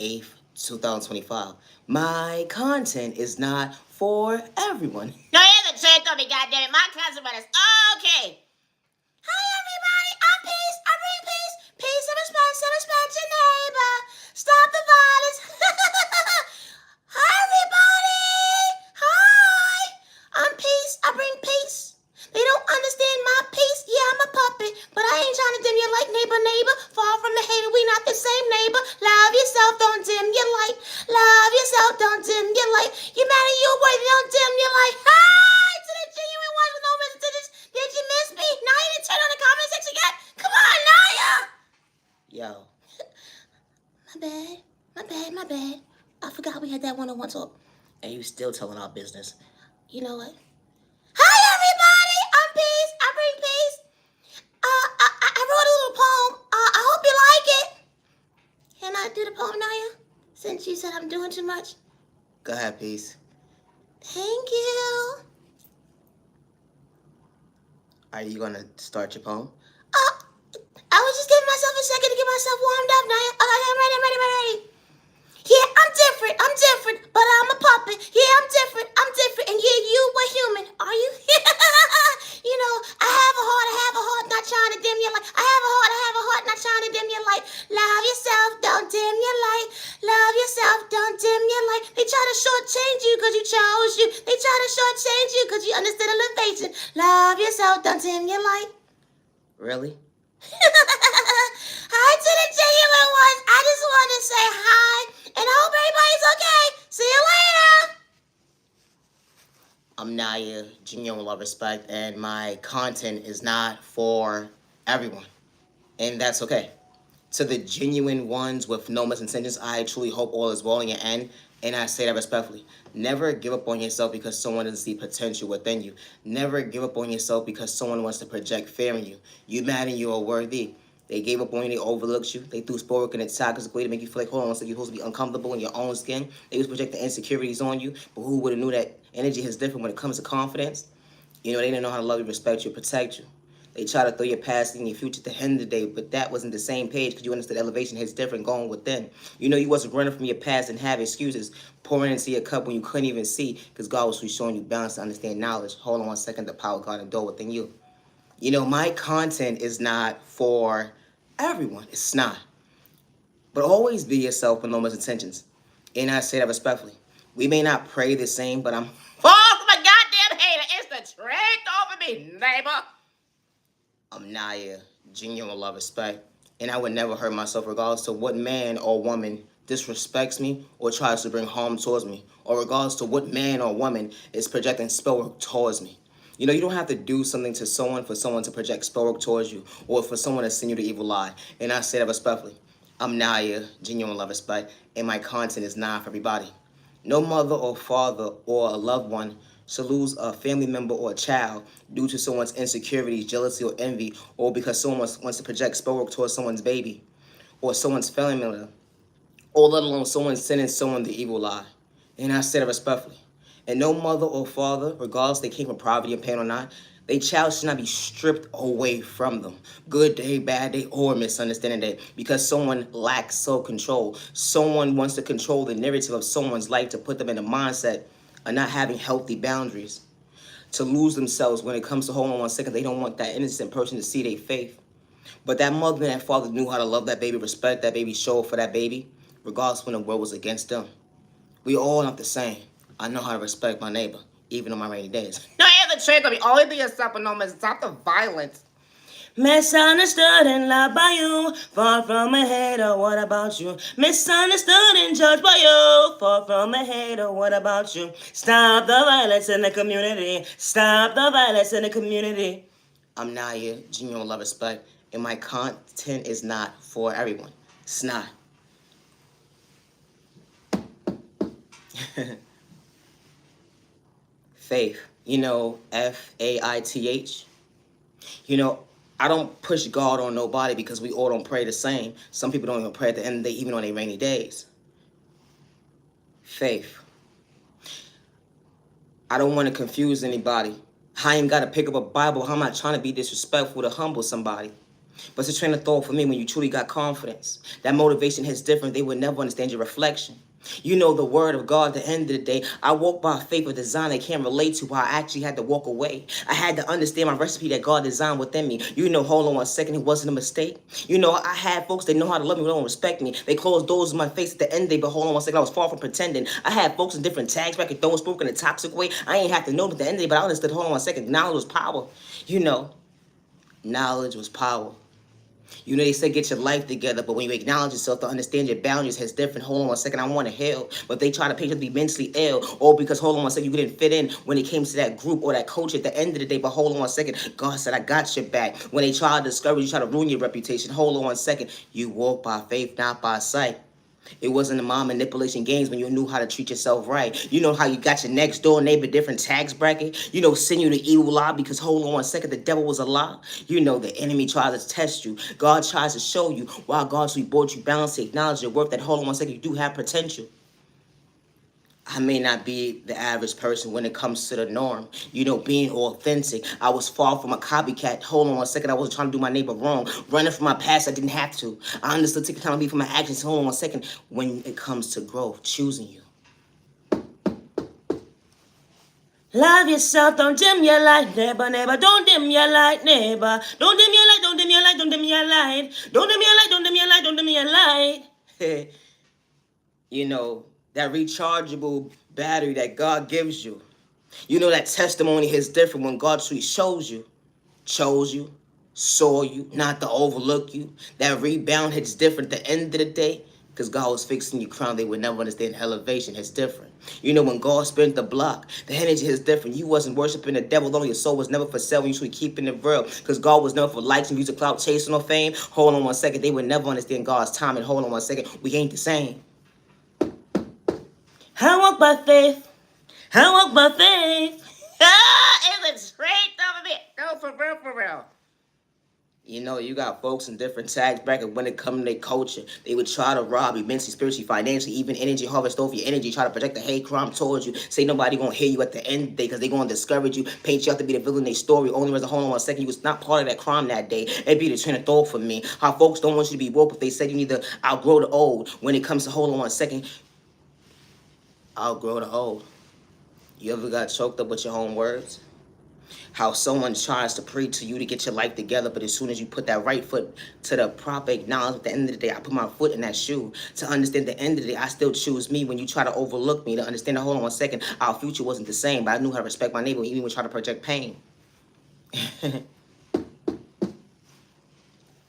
8th, 2025. My content is not for everyone. No, here's the trick on me, goddammit. My content is okay. Hi, everybody. I'm Peace. I bring peace. Peace and respect your neighbor. Stop the violence. Hi, everybody. Hi. I'm Peace. I bring peace. They don't understand my peace. Yeah, I'm a puppet, but I ain't trying to dim your light, neighbor. Far from the hater, we not the same neighbor. Love yourself, don't dim your light. Love yourself, don't dim your light. You matter, you worthy, don't dim your light. Hi to the genuine ones with no messages. Did you miss me? Now you didn't turn on the comment section yet? Come on, Naya. Yo. My bad. I forgot we had that one-on-one talk. And you still telling our business. You know what? Hi, everybody. I'm Peace. I bring peace. I wrote a little poem. I hope you like it. Can I do the poem, Naya? Since you said I'm doing too much. Go ahead, Peace. Thank you. Are you gonna start your poem? I was just giving myself a second to get myself warmed up, Naya. Okay, I'm ready. Yeah, I'm different, but I'm a puppet. Yeah, I'm different, and yeah, you were human. Are you? You know, I have a heart, not trying to dim your light. I have a heart, not trying to dim your light. Love yourself, don't dim your light. Love yourself, don't dim your light. They try to shortchange you because you chose you. They try to shortchange you because you understood elevation. Love yourself, don't dim your light. Really? Hi to the genuine ones. I just want to say hi, and I hope everybody's okay. See you later. I'm Naya, genuine love, respect, and my content is not for everyone, and that's okay. To the genuine ones with no misintentions, I truly hope all is well in your end, and I say that respectfully. Never give up on yourself because someone doesn't see potential within you. Never give up on yourself because someone wants to project fear in you. You mad and you are worthy. They gave up on you, they overlooked you, they threw spork in a toxic way to make you feel like, hold on, so you're supposed to be uncomfortable in your own skin. They was projecting insecurities on you, but who would have knew that energy is different when it comes to confidence? You know, they didn't know how to love you, respect you, protect you. They try to throw your past and your future to the end of the day, but that wasn't the same page because you understood elevation hits different going within. You know, you wasn't running from your past and have excuses, pouring into your cup when you couldn't even see because God was showing you balance to understand knowledge. Hold on 1 second, the power of God and door within you. You know, my content is not for everyone. It's not. But always be yourself with no misintentions. And I say that respectfully. We may not pray the same, but I'm far from a goddamn hater. It's the truth over me, neighbor. I'm Naya, genuine love, respect, and I would never hurt myself regardless to what man or woman disrespects me or tries to bring harm towards me, or regardless to what man or woman is projecting spell work towards me. You know, you don't have to do something to someone for someone to project spell work towards you, or for someone to send you the evil lie. And I say that respectfully. I'm Naya, genuine love, respect, and my content is not for everybody. No mother or father or a loved one should lose a family member or a child due to someone's insecurities, jealousy, or envy, or because someone wants to project spell work towards someone's baby, or someone's family member, or let alone someone sending someone the evil lie. And I said it respectfully. And no mother or father, regardless they came from poverty and pain or not, their child should not be stripped away from them. Good day, bad day, or misunderstanding day. Because someone lacks self-control. Someone wants to control the narrative of someone's life to put them in a mindset of not having healthy boundaries. To lose themselves when it comes to hold on 1 second. They don't want that innocent person to see their faith. But that mother and that father knew how to love that baby, respect that baby, show up for that baby, regardless when the world was against them. We all not the same. I know how to respect my neighbor, even on my rainy days. No, here's the trick of me. Only be yourself and no man. Stop the violence. Misunderstood and loved by you, far from a hater, what about you? Misunderstood and judged by you, far from a hater, what about you? Stop the violence in the community, stop the violence in the community. I'm Naya, genuine love, respect, and my content is not for everyone. It's not. Faith, you know, Faith. You know, I don't push God on nobody because we all don't pray the same. Some people don't even pray at the end of the day, even on their rainy days. Faith. I don't want to confuse anybody. I ain't got to pick up a Bible. How am I trying to be disrespectful to humble somebody? But it's a train of thought for me when you truly got confidence. That motivation hits different. They would never understand your reflection. You know the word of God at the end of the day. I walk by faith of design I can't relate to why I actually had to walk away. I had to understand my recipe that God designed within me. You know, hold on one second, it wasn't a mistake. You know, I had folks that know how to love me, but don't respect me. They closed doors in my face at the end of the day, but hold on one second, I was far from pretending. I had folks in different tags back and throwing spoke in a toxic way. I ain't have to know at the end of the day, but I understood, hold on one second, knowledge was power. You know, knowledge was power. You know, they say get your life together, but when you acknowledge yourself to understand your boundaries has different. Hold on one second, I want to heal. But they try to paint you to be mentally ill, or because, hold on one second, you didn't fit in when it came to that group or that coach at the end of the day. But hold on one second, God said, I got your back. When they try to discourage you, try to ruin your reputation, hold on one second, you walk by faith, not by sight. It wasn't the mind manipulation games when you knew how to treat yourself right. You know how you got your next door neighbor different tax bracket. You know, send you the evil lie because hold on one second, the devil was a lie. You know the enemy tries to test you. God tries to show you while God's reward you balance to acknowledge your worth that hold on one second, you do have potential. I may not be the average person when it comes to the norm. You know, being authentic. I was far from a copycat. Hold on one second. I wasn't trying to do my neighbor wrong. Running from my past, I didn't have to. I understood taking accountability for my actions. Hold on one second. When it comes to growth, choosing you. Love yourself, don't dim your light, neighbor, neighbor, don't dim your light, neighbor. Don't dim your light, don't dim your light, don't dim your light. Don't dim your light, don't dim your light, don't dim your light. You know, that rechargeable battery that God gives you. You know that testimony is different when God truly chose you, saw you, not to overlook you. That rebound hits different at the end of the day because God was fixing your crown. They would never understand elevation. It's different. You know, when God spent the block, the energy is different. You wasn't worshiping the devil, though your soul was never for sale. You should be keeping it real because God was never for likes and music, clout, chasing or fame. Hold on one second. They would never understand God's time. And hold on one second. We ain't the same. I walk by faith. I walk by faith. It was straight over me. No, for real, for real. You know, you got folks in different tax brackets when it comes to their culture. They would try to rob you mentally, spiritually, financially, even energy, harvest off your energy, try to project the hate crime towards you. Say nobody gonna hear you at the end of the day because they gonna discourage you, paint you out to be the villain in their story. Only reason, hold on one second, you was not part of that crime that day. It'd be the train of thought for me. How folks don't want you to be woke, but they said you need to outgrow the old. When it comes to, hold on one second, outgrow the old. You ever got choked up with your own words? How someone tries to preach to you to get your life together, but as soon as you put that right foot to the proper acknowledgement, at the end of the day, I put my foot in that shoe. To understand the end of the day, I still choose me when you try to overlook me. To understand, hold on one second, our future wasn't the same, but I knew how to respect my neighbor, even when trying to project pain.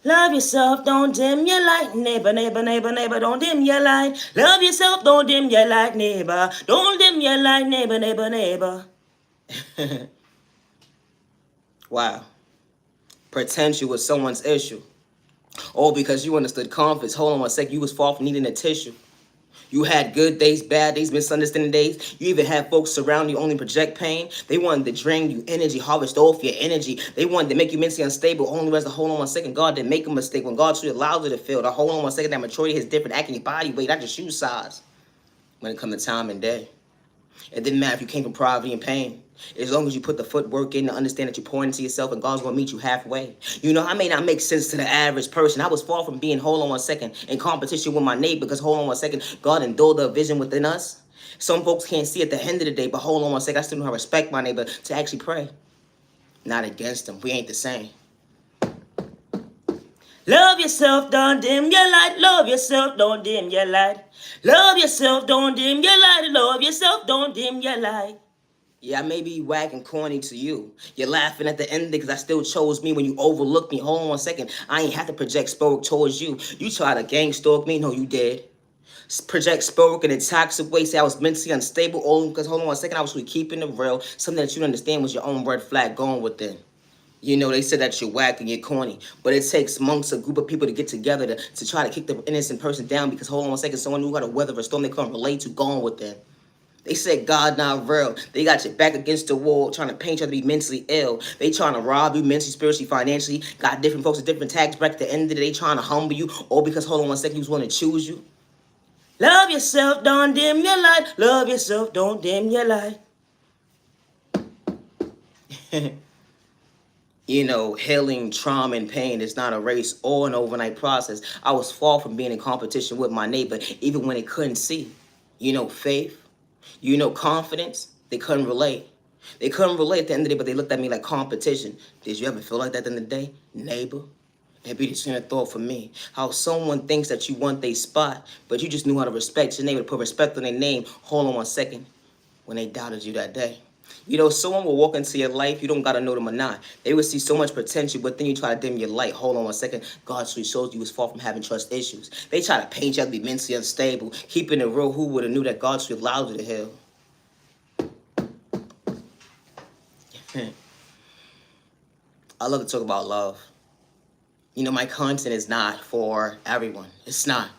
Love yourself, don't dim your light, neighbor, neighbor, neighbor, neighbor, don't dim your light. Love yourself, don't dim your light, neighbor. Don't dim your light, neighbor, neighbor, neighbor. Wow. Potential was someone's issue. All because you understood confidence. Hold on one second, you was far from needing a tissue. You had good days, bad days, misunderstanding days. You even had folks surround you only project pain. They wanted to drain you energy, harvest off your energy. They wanted to make you mentally unstable. Only as to hold on one second. God didn't make a mistake. When God truly allows you to feel, to hold on one second, that maturity is different. Acting your body weight, not your shoe size. When it comes to time and day. It didn't matter if you came from poverty and pain. As long as you put the footwork in to understand that you're pouring into yourself and God's going to meet you halfway. You know, I may not make sense to the average person. I was far from being, hold on one second, in competition with my neighbor because, hold on one second, God endowed a vision within us. Some folks can't see at the end of the day, but hold on one second, I still know how to respect my neighbor to actually pray. Not against them. We ain't the same. Love yourself, don't dim your light. Love yourself, don't dim your light. Love yourself, don't dim your light. Love yourself, don't dim your light. Yeah, I may be whack and corny to you. You're laughing at the end because I still chose me when you overlooked me. Hold on one second. I ain't have to project spoke towards you. You tried to gang stalk me. No, you did. Project spoke in a toxic way. Say I was mentally unstable. All because, hold on one second, I was really keeping it real. Something that you understand was your own red flag going within. You know, they said that you're whack and you're corny. But it takes amongst a group of people to get together to try to kick the innocent person down because, hold on one second, someone knew how to weather a storm they couldn't relate to going within. They said God not real. They got your back against the wall, trying to paint you to be mentally ill. They trying to rob you mentally, spiritually, financially. Got different folks at different tax brackets. At the end of the day, trying to humble you. All because, hold on one second, he was want to choose you. Love yourself, don't dim your light. Love yourself, don't dim your light. Healing trauma and pain is not a race or an overnight process. I was far from being in competition with my neighbor, even when they couldn't see. Faith, confidence, they couldn't relate. They couldn't relate at the end of the day, but they looked at me like competition. Did you ever feel like that at the end of the day? Neighbor? It'd be the train of thought for me. How someone thinks that you want their spot, but you just knew how to respect your neighbor, to put respect on their name. Hold on one second. When they doubted you that day. Someone will walk into your life, you don't gotta know them or not. They will see so much potential, but then you try to dim your light. Hold on one second. God truly shows you was far from having trust issues. They try to paint you to be mentally unstable. Keeping it real, who would have knew that God truly allowed you to heal? I love to talk about love. My content is not for everyone. It's not.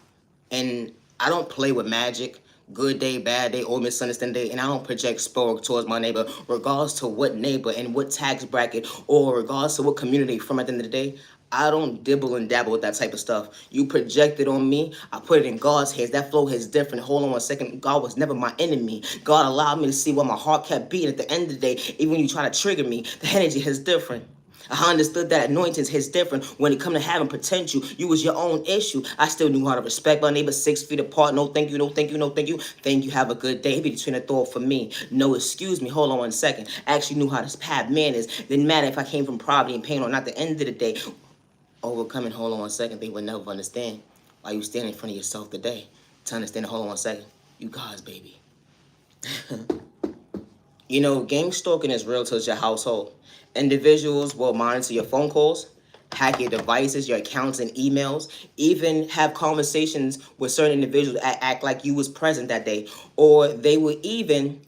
And I don't play with magic. Good day, bad day, or misunderstanding day, and I don't project spur towards my neighbor, regardless to what neighbor and what tax bracket, or regardless to what community from at the end of the day. I don't dibble and dabble with that type of stuff. You project it on me, I put it in God's hands. That flow is different. Hold on one second. God was never my enemy. God allowed me to see what my heart kept beating at the end of the day. Even when you try to trigger me, the energy is different. I understood that anointing is different when it come to having potential. You was your own issue. I still knew how to respect my neighbor 6 feet apart. No, thank you, no, thank you, no, thank you. Thank you, have a good day. Be the train of thought for me. No, excuse me, hold on one second. I actually knew how to have manners. Didn't matter if I came from poverty and pain or not. At the end of the day, overcoming, hold on one second, they would never understand why you stand in front of yourself today. To understand, hold on one second. You God's baby. Gang stalking is real to your household. Individuals will monitor your phone calls, hack your devices, your accounts and emails, even have conversations with certain individuals that act like you was present that day. Or they will even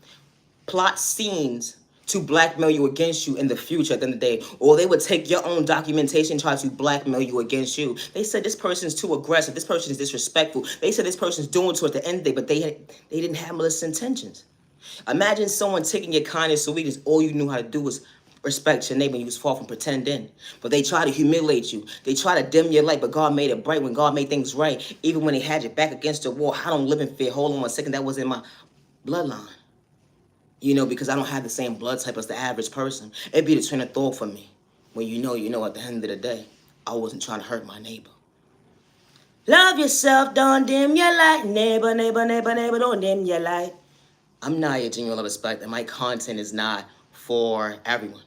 plot scenes to blackmail you against you in the future at the end of the day. Or they would take your own documentation and try to blackmail you against you. They said this person's too aggressive, this person is disrespectful. They said this person's doing to at the end of the day, but they didn't have malicious intentions. Imagine someone taking your kindness so weakness. All you knew how to do was respect your neighbor and you was far from pretending. But they try to humiliate you. They try to dim your light, but God made it bright when God made things right. Even when they had your back against the wall. I don't live in fear. Hold on one second. That was in my bloodline. Because I don't have the same blood type as the average person. It'd be the train of thought for me. When you know at the end of the day, I wasn't trying to hurt my neighbor. Love yourself, don't dim your light. Neighbor, neighbor, neighbor, neighbor, don't dim your light. I'm Naya Genuine Love Respect, and my content is not for everyone.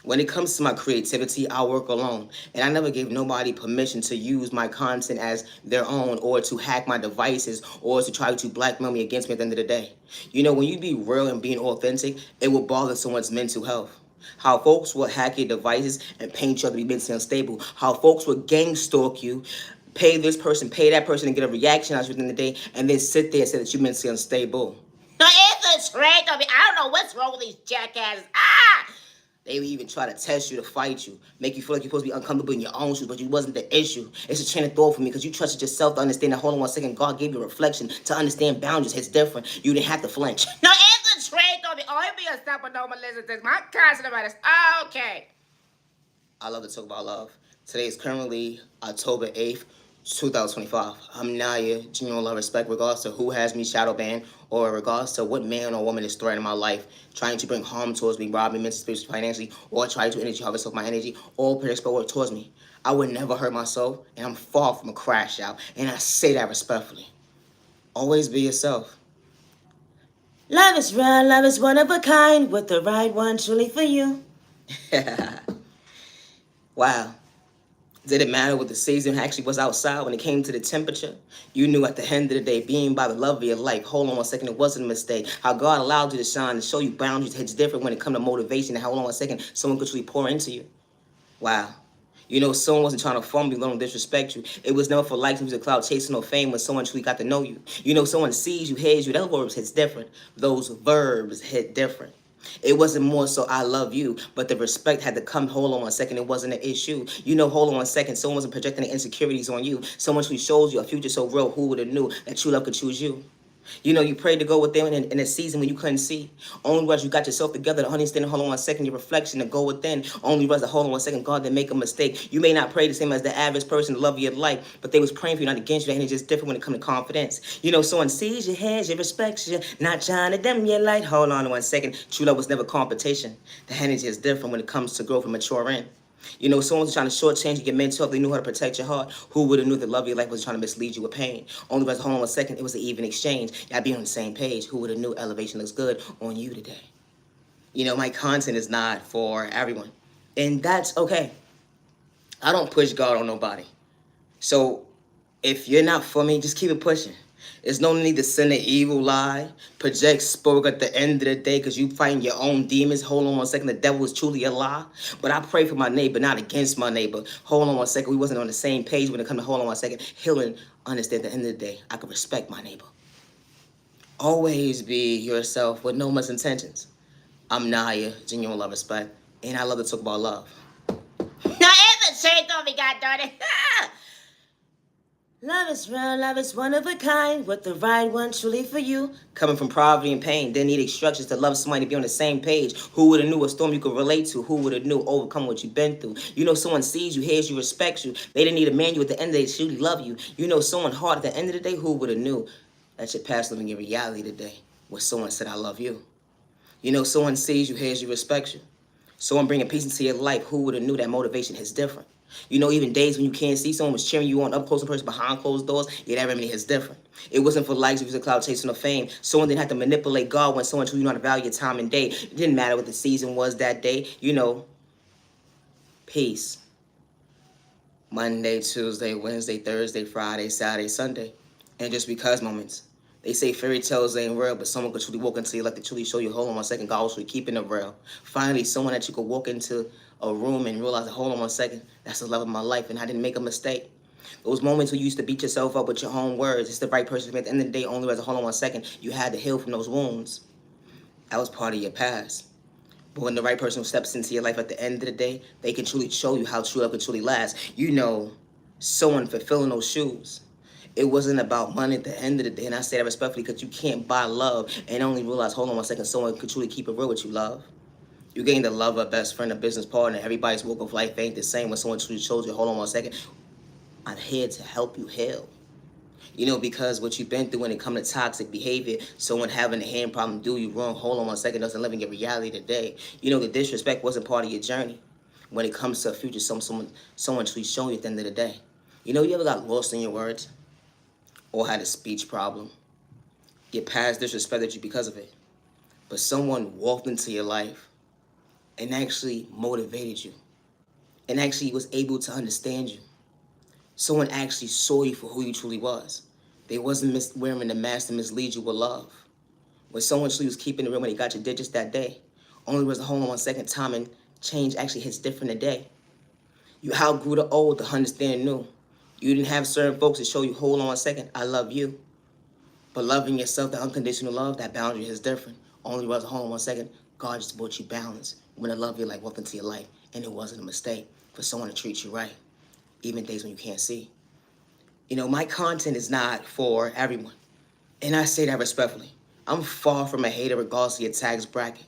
When it comes to my creativity, I work alone, and I never gave nobody permission to use my content as their own or to hack my devices or to try to blackmail me against me at the end of the day. When you be real and being authentic, it will bother someone's mental health. How folks will hack your devices and paint you up to be mentally unstable. How folks will gang stalk you, pay this person, pay that person, and get a reaction out of you at the end of the day, and then sit there and say that you're mentally unstable. No, it's a straight of me. I don't know what's wrong with these jackasses. They would even try to test you to fight you, make you feel like you're supposed to be uncomfortable in your own shoes, but you wasn't the issue. It's a chain of thought for me because you trusted yourself to understand that, hold on one second, God gave you a reflection to understand boundaries. It's different. You didn't have to flinch. No, it's a trait of me. Oh, it'd be a step of no malicious. My concept about this. Okay. I love to talk about love. Today is currently October 8th. 2025. I'm Naya, Genuine Love Respect, regardless to who has me shadow banned, or regardless to what man or woman is threatening my life, trying to bring harm towards me, rob me mentally, spiritually, financially, or try to energy harvest of my energy, or project spell towards me. I would never hurt myself, and I'm far from a crash out, and I say that respectfully. Always be yourself. Love is real, love is one of a kind, with the right one truly for you. Wow. Did it matter what the season actually was outside when it came to the temperature? You knew at the end of the day, being by the love of your life, hold on one second, it wasn't a mistake. How God allowed you to shine, to show you boundaries. It's different when it comes to motivation. And hold on one second, someone could truly pour into you. Wow. Someone wasn't trying to fumble you, don't disrespect you. It was never for likes, it was a cloud chasing or fame when someone truly got to know you. Someone sees you, hears you, those verbs hits different. Those verbs hit different. It wasn't more so I love you, but the respect had to come. Hold on one second, it wasn't an issue. Hold on one second, someone wasn't projecting the insecurities on you. Someone who shows you a future so real, who would have knew that true love could choose you? You prayed to go with them in a season when you couldn't see. Only was you got yourself together to understand, hold on one second, your reflection to go within. Only was to hold on one second, God didn't make a mistake. You may not pray the same as the average person to love your life, but they was praying for you, not against you, and it's just different when it comes to confidence. Someone sees your hands, you respects you, not trying to dim your light. Hold on one second, true love was never competition. The energy is different when it comes to growth and maturing. You know, someone's trying to shortchange your mental health. They knew how to protect your heart. Who would have knew that love of your life was trying to mislead you with pain? Only was, hold on 1 second, it was an even exchange. Y'all be on the same page. Who would have knew elevation looks good on you today? You know, my content is not for everyone. And that's okay. I don't push God on nobody. So if you're not for me, just keep it pushing. There's no need to send an evil lie, project spoke at the end of the day because you fighting your own demons. Hold on 1 second, the devil is truly a lie. But I pray for my neighbor, not against my neighbor. Hold on 1 second, we wasn't on the same page when it come to hold on 1 second. Healing, understand at the end of the day, I can respect my neighbor. Always be yourself with no misintentions. I'm Naya, genuine love, respect, and I love to talk about love. Now, ever shade on me, God darn it. Love is real, love is one of a kind, with the right one truly for you. Coming from poverty and pain, didn't need instructions to love somebody to be on the same page. Who would have knew a storm you could relate to? Who would have knew overcome what you've been through? You know someone sees you, hears you, respects you. They didn't need a manual at the end of the day to truly love you. You know someone hard at the end of the day. Who would have knew that your past living in reality today was someone said I love you. You know someone sees you, hears you, respects you. Someone bringing peace into your life. Who would have knew that motivation is different? You know, even days when you can't see someone was cheering you on up close in person behind closed doors, yeah, that remedy is different. It wasn't for likes, it was a cloud chasing of fame. Someone didn't have to manipulate God when someone told you not to value your time and day. It didn't matter what the season was that day. You know, peace. Monday, Tuesday, Wednesday, Thursday, Friday, Saturday, Sunday. And just because moments. They say fairy tales ain't real, but someone could truly walk into your life to truly show you, hold on 1 second, God was really keeping it real. Finally, someone that you could walk into a room and realize, hold on 1 second, that's the love of my life, and I didn't make a mistake. Those moments where you used to beat yourself up with your own words, it's the right person. At the end of the day, only as a hold on 1 second, you had to heal from those wounds. That was part of your past. But when the right person steps into your life at the end of the day, they can truly show you how true love can truly last. You know, someone fulfilling those shoes. It wasn't about money at the end of the day, and I say that respectfully because you can't buy love and only realize, hold on 1 second, someone could truly keep it real with you, love. You gain the love of a best friend, a business partner. Everybody's walk of life ain't the same. When someone truly shows you, hold on 1 second, I'm here to help you heal. You know, because what you've been through when it comes to toxic behavior, someone having a hand problem do you wrong, hold on 1 second, doesn't live in your reality today. You know, the disrespect wasn't part of your journey. When it comes to a future, someone truly showing you at the end of the day. You know, you ever got lost in your words? Or had a speech problem? Your past disrespected you because of it. But someone walked into your life and actually motivated you. And actually was able to understand you. Someone actually saw you for who you truly was. They wasn't wearing the mask to mislead you with love. When someone truly was keeping it real when they got your digits that day, only was a hold on 1 second, time and change actually hits different today. You outgrew the old to understand new. You didn't have certain folks to show you, hold on 1 second, I love you. But loving yourself, that unconditional love, that boundary is different. Only was a hold on 1 second, God just brought you balance. When the love of your life walked into your life, and it wasn't a mistake for someone to treat you right. Even days when you can't see. You know, my content is not for everyone. And I say that respectfully. I'm far from a hater regardless of your tax bracket.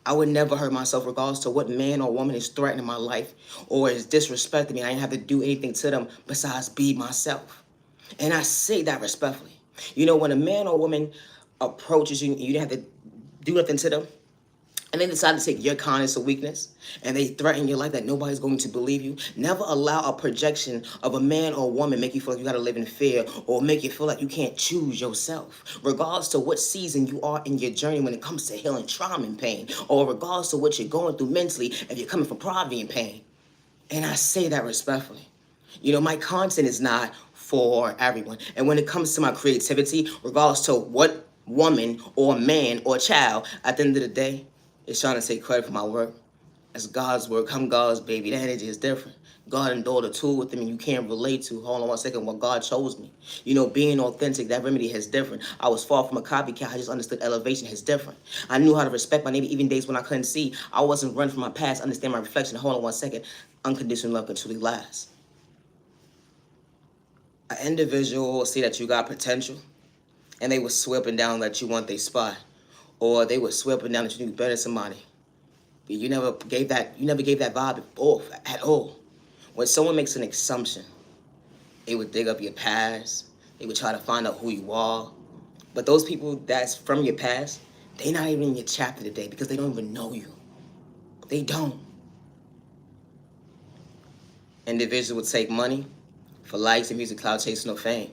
I would never hurt myself regardless to what man or woman is threatening my life or is disrespecting me. I didn't have to do anything to them besides be myself. And I say that respectfully. You know, when a man or woman approaches you, you didn't have to do nothing to them, and they decide to take your kindness or weakness, and they threaten your life that nobody's going to believe you. Never allow a projection of a man or woman make you feel like you got to live in fear or make you feel like you can't choose yourself. Regardless to what season you are in your journey when it comes to healing trauma and pain, or regardless to what you're going through mentally if you're coming from poverty and pain. And I say that respectfully. You know, my content is not for everyone. And when it comes to my creativity, regardless to what woman or man or child, at the end of the day, is trying to take credit for my work. That's God's work. I'm God's baby. That energy is different. God endowed a tool with me you can't relate to. Hold on 1 second, what God chose me. You know, being authentic, that remedy is different. I was far from a copycat. I just understood elevation is different. I knew how to respect my neighbor even days when I couldn't see. I wasn't running from my past, understand my reflection. Hold on 1 second. Unconditional love can truly last. An individual will see that you got potential, and they will swear up and down that you want their spot. Or they would swear up and down that you knew better than somebody. But you never gave that vibe off at all. When someone makes an assumption, they would dig up your past. They would try to find out who you are. But those people that's from your past, they're not even in your chapter today because they don't even know you. They don't. Individuals will take money for likes and music, cloud chasing, or fame,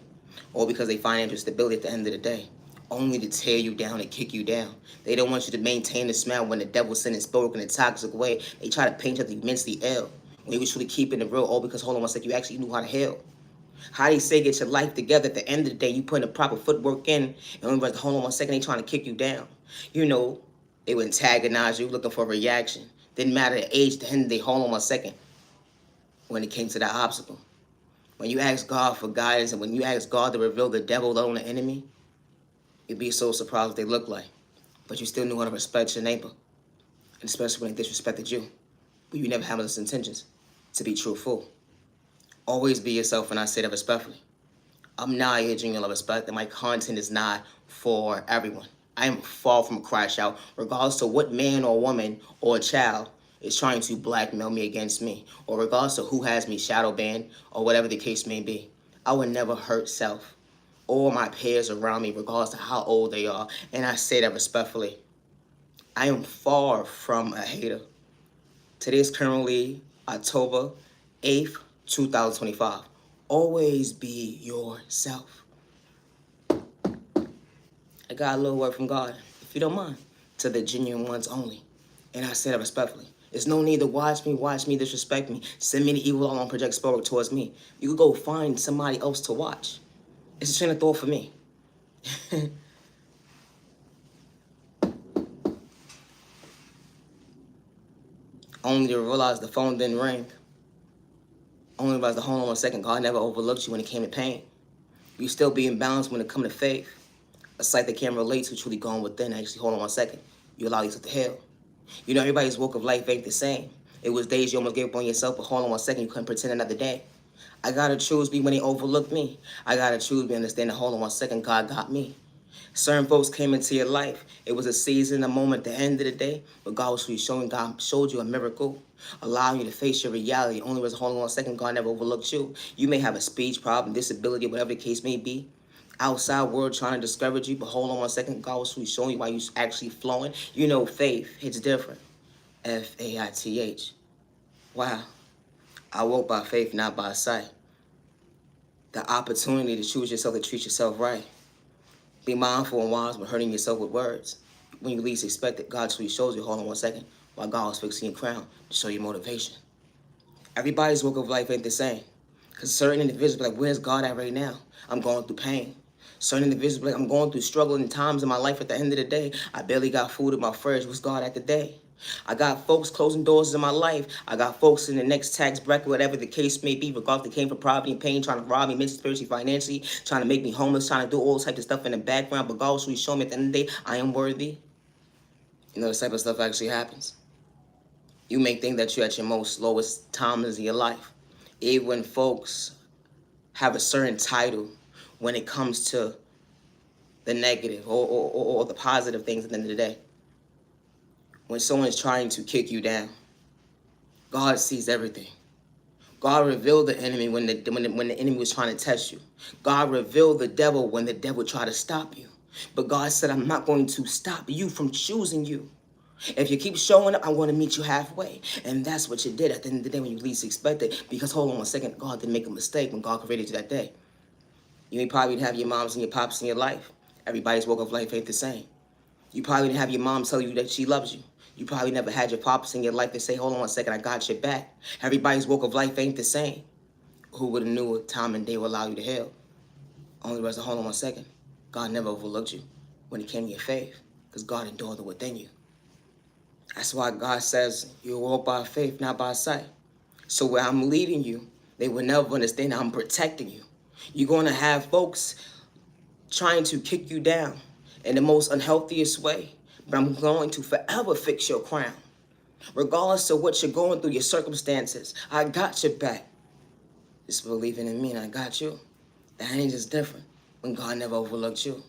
or because they financial stability at the end of the day, only to tear you down and kick you down. They don't want you to maintain the smile when the devil sent his spoke in a toxic way. They try to paint you as immensely ill when you was truly keeping it real, all because, hold on one second, you actually knew how to heal. How they say get your life together at the end of the day, you putting the proper footwork in, and when you hold on one second, they trying to kick you down. You know, they would antagonize you, looking for a reaction. Didn't matter the age, the end of the day, hold on one second. When it came to that obstacle, when you ask God for guidance and when you ask God to reveal the devil on the enemy, you'd be so surprised what they look like. But you still knew how to respect your neighbor, and especially when they disrespected you. But you never had those intentions to be truthful. Always be yourself, and I say that respectfully. I'm not here genuine love respect, and my content is not for everyone. I am far from a crash out, regardless to what man or woman or child is trying to blackmail me against me, or regardless to who has me shadow banned, or whatever the case may be. I would never hurt self or my peers around me, regardless of how old they are, and I say that respectfully. I am far from a hater. Today is currently October 8th, 2025. Always be yourself. I got a little word from God, if you don't mind, to the genuine ones only. And I say that respectfully. There's no need to watch me, disrespect me, send me the evil all on project spoke towards me. You could go find somebody else to watch. It's a train of thought for me. Only to realize the phone didn't ring. Only realize the hold on 1 second, God never overlooked you when it came to pain. You still be in balance when it comes to faith. A sight that can't relate to truly gone within. Actually, hold on 1 second. You allow yourself to heal. You know, everybody's walk of life ain't the same. It was days you almost gave up on yourself, but hold on 1 second, you couldn't pretend another day. I gotta choose me when they overlook me. I gotta choose me, understand that, hold on 1 second, God got me. Certain folks came into your life. It was a season, a moment, at the end of the day, but God was showing, God showed you a miracle, allowing you to face your reality. Only was, hold on 1 second, God never overlooked you. You may have a speech problem, disability, whatever the case may be. Outside world trying to discourage you, but hold on 1 second, God was showing you why you actually flowing. You know, faith hits different. Faith. Wow. I walk by faith, not by sight. The opportunity to choose yourself, to treat yourself right. Be mindful and wise when hurting yourself with words. When you least expect it, God truly shows you, hold on 1 second, while God was fixing your crown to show you motivation. Everybody's walk of life ain't the same. Because certain individuals be like, where's God at right now? I'm going through pain. Certain individuals be like, I'm going through struggling times in my life. At the end of the day, I barely got food in my fridge. What's God at the day? I got folks closing doors in my life. I got folks in the next tax bracket, whatever the case may be, regardless they came from poverty and pain, trying to rob me mentally, spiritually, financially, trying to make me homeless, trying to do all types of stuff in the background. But God will show me at the end of the day, I am worthy. You know, this type of stuff actually happens. You may think that you're at your most lowest times in your life. Even when folks have a certain title when it comes to the negative or the positive things at the end of the day. When someone is trying to kick you down, God sees everything. God revealed the enemy when the enemy was trying to test you. God revealed the devil when the devil tried to stop you. But God said, I'm not going to stop you from choosing you. If you keep showing up, I'm going to meet you halfway. And that's what you did at the end of the day when you least expected. Because hold on 1 second, God didn't make a mistake when God created you that day. You probably didn't have your moms and your pops in your life. Everybody's walk of life ain't the same. You probably didn't have your mom tell you that she loves you. You probably never had your pops in your life that say, hold on 1 second, I got your back. Everybody's walk of life ain't the same. Who would have knew a time and day will allow you to heal? Only reason, hold on 1 second, God never overlooked you when it came to your faith, because God endured it within you. That's why God says you walk by faith, not by sight. So where I'm leading you, they will never understand I'm protecting you. You're going to have folks trying to kick you down in the most unhealthiest way, but I'm going to forever fix your crown. Regardless of what you're going through, your circumstances, I got your back. Just believing in me and I got you. That ain't just different when God never overlooked you.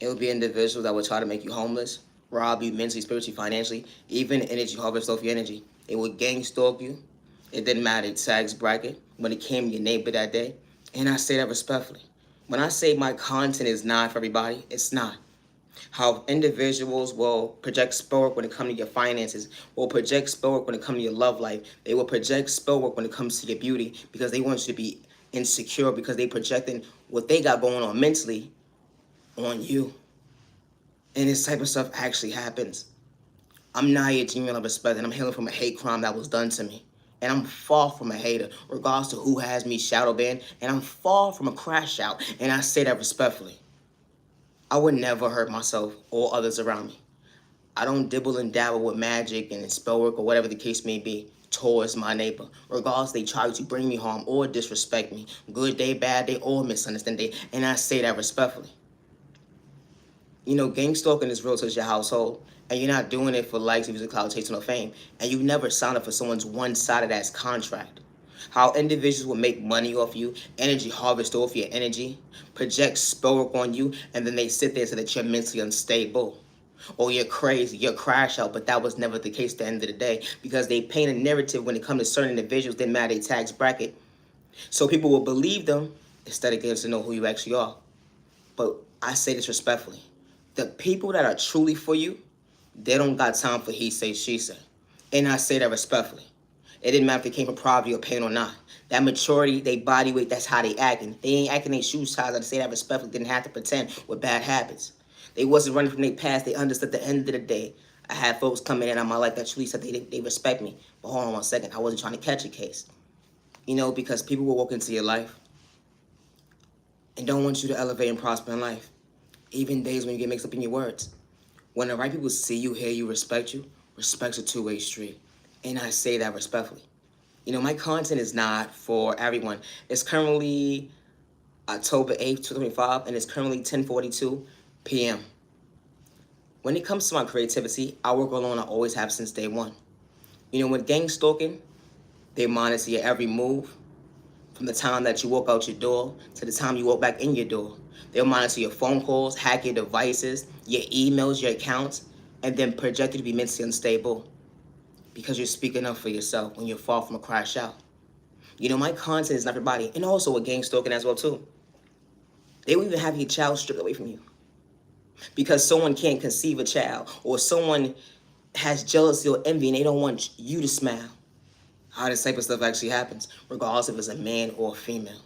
It will be individuals that will try to make you homeless, rob you mentally, spiritually, financially, even energy, harvest off your energy. It will gang stalk you. It didn't matter the tax bracket when it came to your neighbor that day. And I say that respectfully. When I say my content is not for everybody, it's not. How individuals will project spell work when it comes to your finances, will project spell work when it comes to your love life. They will project spell work when it comes to your beauty because they want you to be insecure because they projecting what they got going on mentally on you. And this type of stuff actually happens. I'm Naya Genuine Love Respect, and I'm healing from a hate crime that was done to me. And I'm far from a hater, regardless to who has me shadow banned. And I'm far from a crash out, and I say that respectfully. I would never hurt myself or others around me. I don't dibble and dabble with magic and spell work or whatever the case may be towards my neighbor, regardless they try to bring me harm or disrespect me, good day, bad day, or misunderstand day, and I say that respectfully. You know, gang stalking is real to your household, and you're not doing it for likes, views, clout, chasing, or fame, and you never signed up for someone's one-sided ass contract. How individuals will make money off you, energy harvest off your energy, project spell work on you, and then they sit there so that you're mentally unstable. Or you're crazy, you're crash out, but that was never the case at the end of the day because they paint a narrative when it comes to certain individuals, didn't matter their tax bracket. So people will believe them instead of getting to know who you actually are. But I say this respectfully. The people that are truly for you, they don't got time for he say, she say. And I say that respectfully. It didn't matter if they came from poverty or pain or not. That maturity, they body weight, that's how they acting. They ain't acting their shoe size. I say that respectfully. Didn't have to pretend with bad habits. They wasn't running from their past. They understood at the end of the day. I had folks coming in on my life that truly said they respect me. But hold on 1 second. I wasn't trying to catch a case. You know, because people will walk into your life and don't want you to elevate and prosper in life. Even days when you get mixed up in your words. When the right people see you, hear you, respect's a two-way street. And I say that respectfully. You know, my content is not for everyone. It's currently October 8th, 2025, and it's currently 10:42 p.m. When it comes to my creativity, I work alone. I always have since day one. You know, with gang stalking, they monitor your every move. From the time that you walk out your door to the time you walk back in your door. They'll monitor your phone calls, hack your devices, your emails, your accounts, and then project you to be mentally unstable because you're speaking up for yourself when you're far from a crash out. You know, my content is not for everybody, and also with gang stalking as well too. They will even have your child stripped away from you because someone can't conceive a child or someone has jealousy or envy and they don't want you to smile. How this type of stuff actually happens, regardless if it's a man or a female.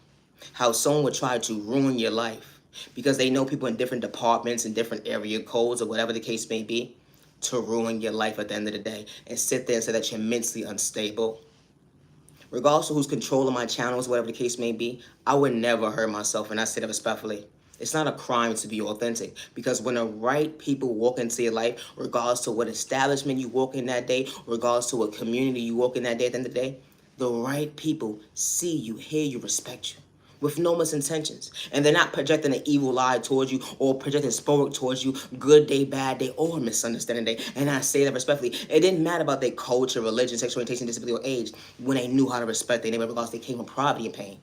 How someone would try to ruin your life because they know people in different departments and different area codes or whatever the case may be to ruin your life at the end of the day and sit there and say that you're mentally unstable. Regardless of who's controlling my channels, whatever the case may be, I would never hurt myself, and I say that respectfully. It's not a crime to be authentic because when the right people walk into your life, regardless to what establishment you walk in that day, regardless to what community you walk in that day at the end of the day, the right people see you, hear you, respect you with no misintentions. And they're not projecting an evil lie towards you or projecting spell work towards you, good day, bad day, or misunderstanding day. And I say that respectfully. It didn't matter about their culture, religion, sexual orientation, disability, or age when they knew how to respect their neighbor regardless they came from poverty and pain.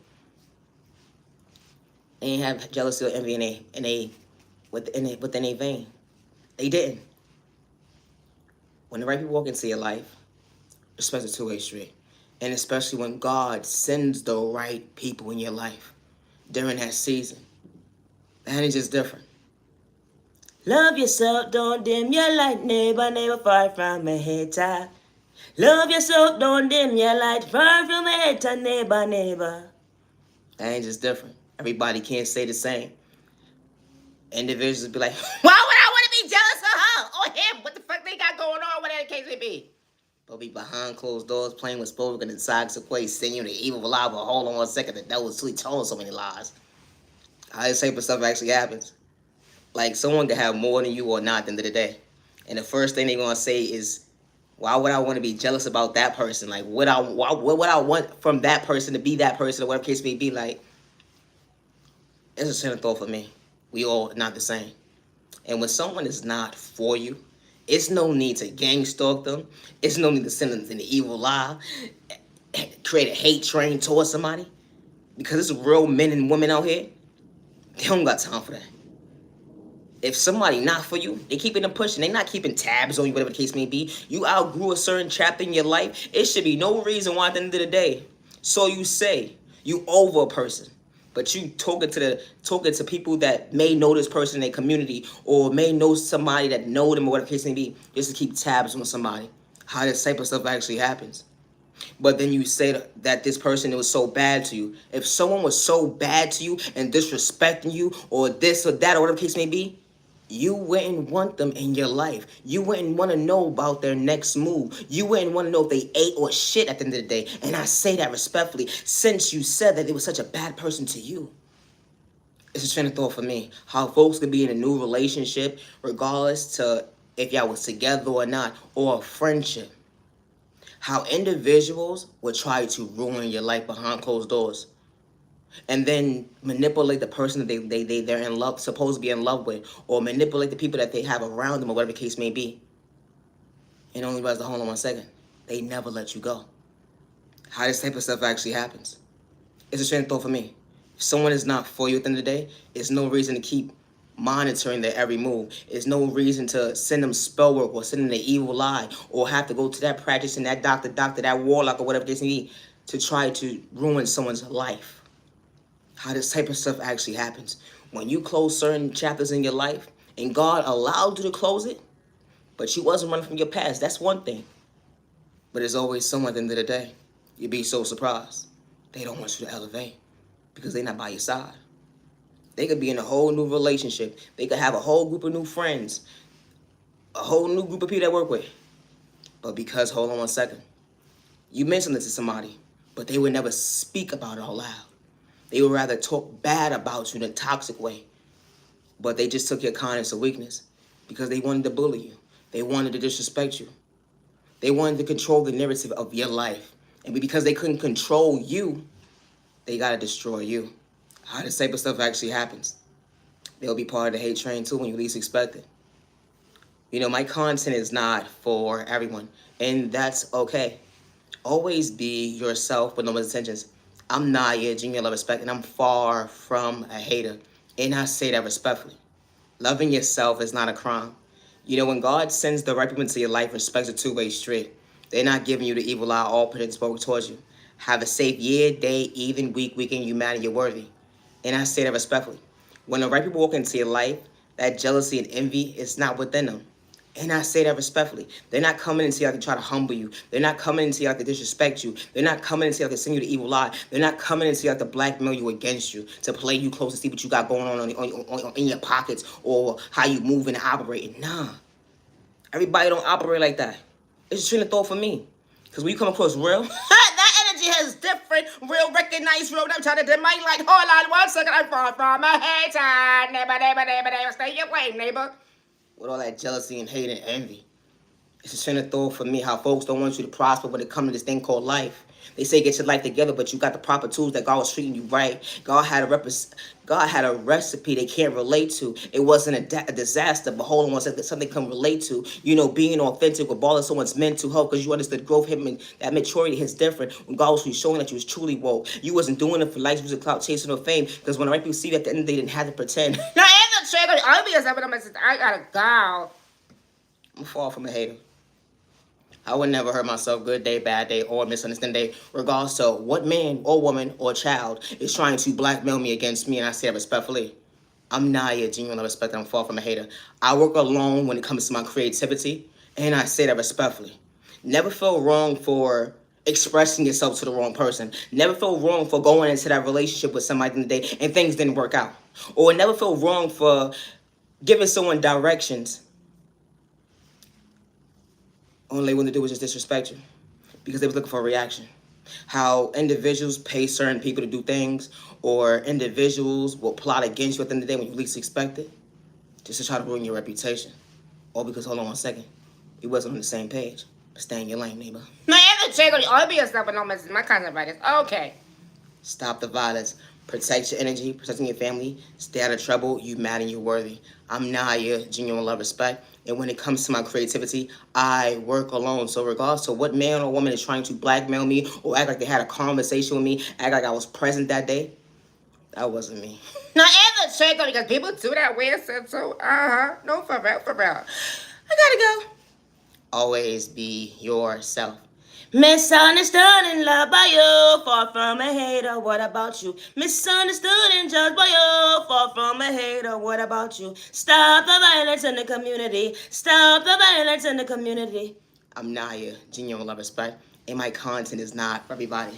They didn't have jealousy or envy within a vein. They didn't. When the right people walk into your life, respect a two-way street. And especially when God sends the right people in your life during that season. That is just different. Love yourself, don't dim your light, neighbor, neighbor, far from a hater. Love yourself, don't dim your light, far from a hater, neighbor, neighbor. That ain't just different. Everybody can't say the same. Individuals be like, why would I want to be jealous of her or him? What the fuck they got going on, whatever the case may be? They'll be behind closed doors playing with spoken and inside Sequay, sending you the evil lie, but hold on 1 second, the devil's really telling so many lies. How this type of stuff actually happens. Like, someone can have more than you or not at the end of the day. And the first thing they're going to say is, why would I want to be jealous about that person? Like, what would I want from that person to be that person or whatever case may be? Like, it's a sin of thought for me. We all not the same. And when someone is not for you, it's no need to gang stalk them. It's no need to send them an evil lie, create a hate train towards somebody. Because it's real men and women out here, they don't got time for that. If somebody not for you, they keeping them pushing. They not keeping tabs on you, whatever the case may be. You outgrew a certain chapter in your life. It should be no reason why at the end of the day. So you say, you over a person. But you talking to people that may know this person in their community or may know somebody that know them or whatever the case may be, just to keep tabs on somebody. How this type of stuff actually happens. But then you say that this person was so bad to you. If someone was so bad to you and disrespecting you or this or that or whatever the case may be, you wouldn't want them in your life. You wouldn't want to know about their next move. You wouldn't want to know if they ate or shit at the end of the day. And I say that respectfully, since you said that they were such a bad person to you. It's a train of thought for me. How folks could be in a new relationship, regardless to if y'all was together or not, or a friendship. How individuals would try to ruin your life behind closed doors. And then manipulate the person that they're in love, supposed to be in love with, or manipulate the people that they have around them, or whatever the case may be. And only realize, hold on 1 second, they never let you go. How this type of stuff actually happens. It's a train of thought for me. If someone is not for you at the end of the day, it's no reason to keep monitoring their every move. It's no reason to send them spell work or send them the evil eye or have to go to that practice and that doctor, that warlock or whatever the case may be to try to ruin someone's life. How this type of stuff actually happens. When you close certain chapters in your life and God allowed you to close it, but you wasn't running from your past, that's one thing. But there's always someone at the end of the day. You'd be so surprised. They don't want you to elevate because they're not by your side. They could be in a whole new relationship. They could have a whole group of new friends, a whole new group of people that work with. But because, hold on 1 second, you mentioned this to somebody, but they would never speak about it out loud. They would rather talk bad about you in a toxic way. But they just took your kindness or weakness because they wanted to bully you. They wanted to disrespect you. They wanted to control the narrative of your life. And because they couldn't control you, they got to destroy you. How this type of stuff actually happens. They'll be part of the hate train too when you least expect it. You know, my content is not for everyone, and that's okay. Always be yourself with no intentions. I'm Naya, genuine love, respect, and I'm far from a hater. And I say that respectfully. Loving yourself is not a crime. You know, when God sends the right people into your life, respect's a two-way street. They're not giving you the evil eye, all put spoke towards you. Have a safe year, day, even, week, weekend, you matter, you're worthy. And I say that respectfully. When the right people walk into your life, that jealousy and envy is not within them. And I say that respectfully. They're not coming into you like to try to humble you. They're not coming into you like to disrespect you. They're not coming into you like to send you the evil lie. They're not coming into you like to blackmail you against you, to play you close to see what you got going on in your pockets or how you move and operate. Nah. Everybody don't operate like that. It's a train of thought for me. Because when you come across real, that energy is different. Real, recognize real. I'm trying to demand like, hold on 1 second. I'm far from a hater. Neighbor. Stay away, neighbor. With all that jealousy and hate and envy. It's a train of thought for me how folks don't want you to prosper when it comes to this thing called life. They say get your life together, but you got the proper tools that God was treating you right. God had a recipe they can't relate to. It wasn't a disaster, but hold on one second, something they can relate to. You know, being authentic regardless of someone's mental health, because you understood growth hit that maturity hits different when God was showing that you was truly woke. You wasn't doing it for likes, music, clout, chasing, or fame, because when the right people see you at the end, they didn't have to pretend. Now, in the trigger, I gotta go. I'm far from a hater. I would never hurt myself, good day, bad day, or misunderstand day, regardless to what man or woman or child is trying to blackmail me against me, and I say it respectfully. I'm Naya, genuine respect, I'm far from a hater. I work alone when it comes to my creativity, and I say that respectfully. Never feel wrong for expressing yourself to the wrong person. Never feel wrong for going into that relationship with somebody in the day and things didn't work out. Or never feel wrong for giving someone directions. All they want to do is just disrespect you because they was looking for a reaction. How individuals pay certain people to do things, or individuals will plot against you at the end of the day when you least expect it, just to try to ruin your reputation. All because, hold on 1 second, we wasn't on the same page. But stay in your lane, neighbor. No, I have to check on you. I'll be a stuff, but no message. My content right is okay. Stop the violence. Protect your energy, protecting your family. Stay out of trouble. You matter and you're worthy. I'm Naya, genuine love, respect. And when it comes to my creativity, I work alone. So regardless to what man or woman is trying to blackmail me or act like they had a conversation with me, act like I was present that day, that wasn't me. Now, and the check on because people do that weird stuff. So, no, for real. I gotta go. Always be yourself. Misunderstood and loved by you, far from a hater. What about you? Misunderstood and judged by you, far from a hater. What about you? Stop the violence in the community. Stop the violence in the community. I'm Naya, genuine love respect, and my content is not for everybody.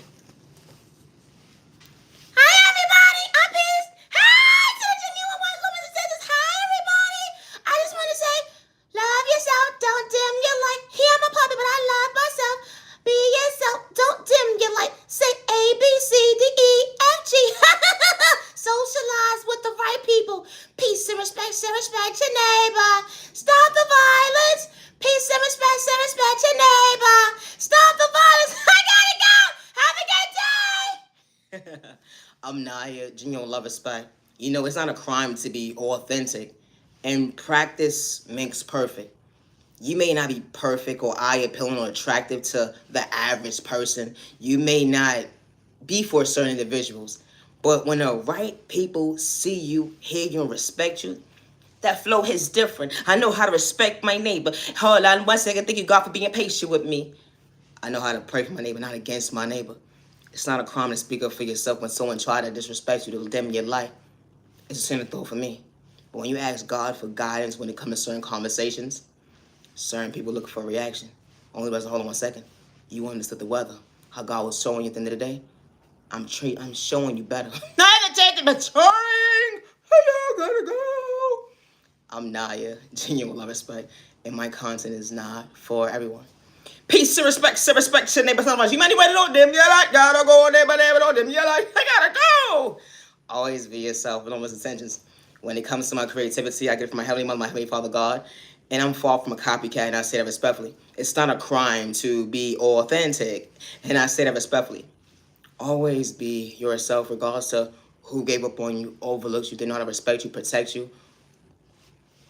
Hi everybody, I'm Peace. Hi to the genuine ones, women, and sisters. Hi everybody. I just want to say, love yourself, don't dim your light. Here I'm a puppy, but I love myself. Be yourself, don't dim your light. Say A, B, C, D, E, F, G. Socialize with the right people. Peace and respect your neighbor. Stop the violence. Peace and respect your neighbor. Stop the violence. I gotta go. Have a good day. I'm Naya, genuine love respect. You know, it's not a crime to be authentic, and practice makes perfect. You may not be perfect or eye appealing or attractive to the average person. You may not be for certain individuals. But when the right people see you, hear you, and respect you, that flow is different. I know how to respect my neighbor. Hold on 1 second. Thank you, God, for being patient with me. I know how to pray for my neighbor, not against my neighbor. It's not a crime to speak up for yourself when someone try to disrespect you, to dim your light. It's a sin to throw for me. But when you ask God for guidance when it comes to certain conversations, certain people looking for a reaction. Only person, hold on 1 second. You understood the weather. How God was showing you at the end of the day. I'm showing you better. Not even taking the turn. I gotta go. I'm Naya, genuine love respect, and my content is not for everyone. Peace and respect your neighbor so much. You might want to know them, yeah, like, gotta go, neighbor, know them, yeah, like, I gotta go. Always be yourself with no intentions. When it comes to my creativity, I get it from my Heavenly Mother, my Heavenly Father God, and I'm far from a copycat, and I say that respectfully. It's not a crime to be authentic, and I say that respectfully. Always be yourself, regardless of who gave up on you, overlooked you, didn't know how to respect you, protect you,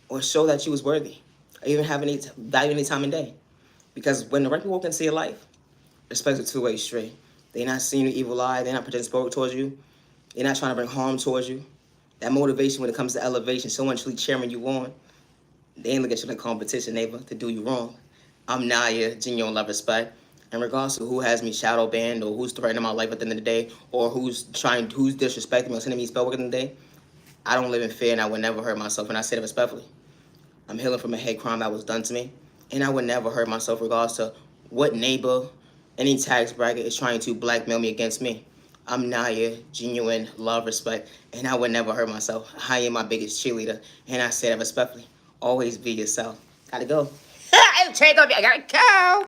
or show that you was worthy, or even have any value any time and day. Because when the right people walk into your life, respect is a two-way street. They're not seeing your evil eye. They're not projecting spirit towards you. They're not trying to bring harm towards you. That motivation when it comes to elevation, someone truly cheering you on, they ain't look at you like competition, neighbor, to do you wrong. I'm Naya, genuine love respect. In regards to who has me shadow banned or who's threatening my life at the end of the day or who's disrespecting me or sending me spell work at the end of the day, I don't live in fear and I would never hurt myself, and I say that respectfully. I'm healing from a hate crime that was done to me, and I would never hurt myself regardless to what neighbor, any tax bracket is trying to blackmail me against me. I'm Naya, genuine love, respect, and I would never hurt myself. I am my biggest cheerleader, and I say that respectfully. Always be yourself. Gotta go. I gotta go.